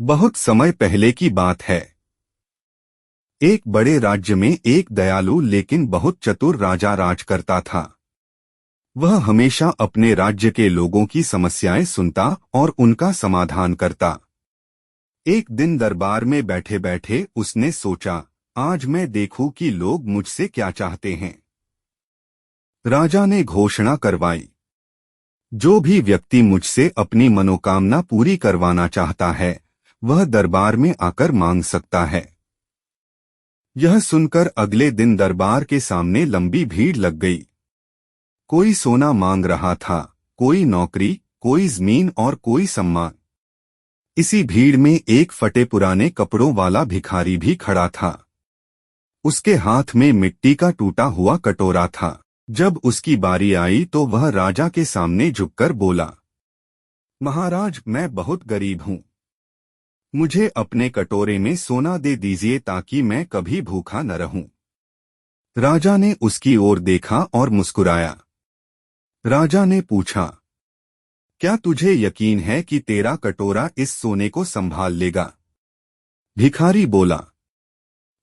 बहुत समय पहले की बात है। एक बड़े राज्य में एक दयालु लेकिन बहुत चतुर राजा राज करता था। वह हमेशा अपने राज्य के लोगों की समस्याएं सुनता और उनका समाधान करता। एक दिन दरबार में बैठे बैठे उसने सोचा, आज मैं देखूं कि लोग मुझसे क्या चाहते हैं। राजा ने घोषणा करवाई, जो भी व्यक्ति मुझसे अपनी मनोकामना पूरी करवाना चाहता है वह दरबार में आकर मांग सकता है। यह सुनकर अगले दिन दरबार के सामने लंबी भीड़ लग गई। कोई सोना मांग रहा था, कोई नौकरी, कोई जमीन और कोई सम्मान। इसी भीड़ में एक फटे पुराने कपड़ों वाला भिखारी भी खड़ा था। उसके हाथ में मिट्टी का टूटा हुआ कटोरा था। जब उसकी बारी आई तो वह राजा के सामने झुककर बोला, महाराज, मैं बहुत गरीब हूँ। मुझे अपने कटोरे में सोना दे दीजिए ताकि मैं कभी भूखा न रहूं। राजा ने उसकी ओर देखा और मुस्कुराया। राजा ने पूछा, क्या तुझे यकीन है कि तेरा कटोरा इस सोने को संभाल लेगा? भिखारी बोला,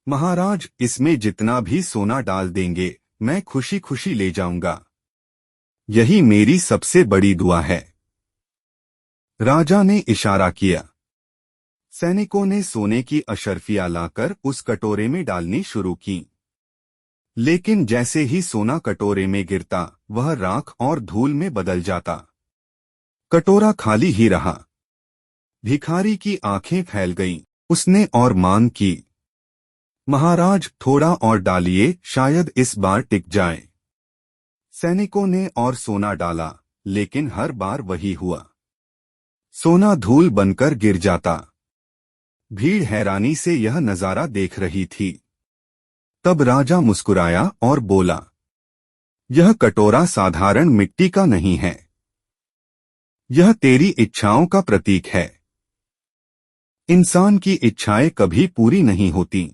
महाराज, इसमें जितना भी सोना डाल देंगे मैं खुशी खुशी ले जाऊंगा। यही मेरी सबसे बड़ी दुआ है। राजा ने इशारा किया। सैनिकों ने सोने की अशर्फियां लाकर उस कटोरे में डालनी शुरू की। लेकिन जैसे ही सोना कटोरे में गिरता वह राख और धूल में बदल जाता। कटोरा खाली ही रहा। भिखारी की आंखें फैल गईं। उसने और मांग की, महाराज, थोड़ा और डालिए, शायद इस बार टिक जाए। सैनिकों ने और सोना डाला, लेकिन हर बार वही हुआ। सोना धूल बनकर गिर जाता। भीड़ हैरानी से यह नजारा देख रही थी। तब राजा मुस्कुराया और बोला, यह कटोरा साधारण मिट्टी का नहीं है। यह तेरी इच्छाओं का प्रतीक है। इंसान की इच्छाएं कभी पूरी नहीं होती।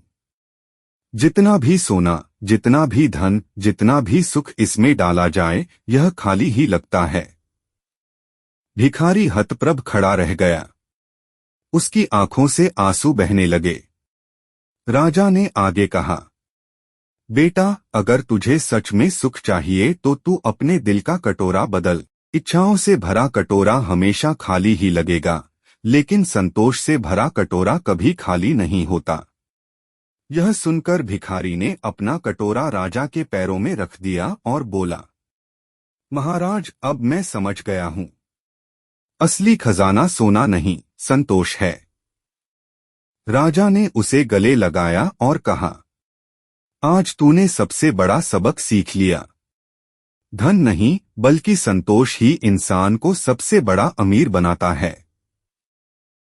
जितना भी सोना, जितना भी धन, जितना भी सुख इसमें डाला जाए यह खाली ही लगता है। भिखारी हतप्रभ खड़ा रह गया। उसकी आंखों से आंसू बहने लगे। राजा ने आगे कहा, बेटा, अगर तुझे सच में सुख चाहिए तो तू अपने दिल का कटोरा बदल। इच्छाओं से भरा कटोरा हमेशा खाली ही लगेगा, लेकिन संतोष से भरा कटोरा कभी खाली नहीं होता। यह सुनकर भिखारी ने अपना कटोरा राजा के पैरों में रख दिया और बोला, महाराज, अब मैं समझ गया हूँ। असली खजाना सोना नहीं, संतोष है। राजा ने उसे गले लगाया और कहा, आज तूने सबसे बड़ा सबक सीख लिया। धन नहीं बल्कि संतोष ही इंसान को सबसे बड़ा अमीर बनाता है।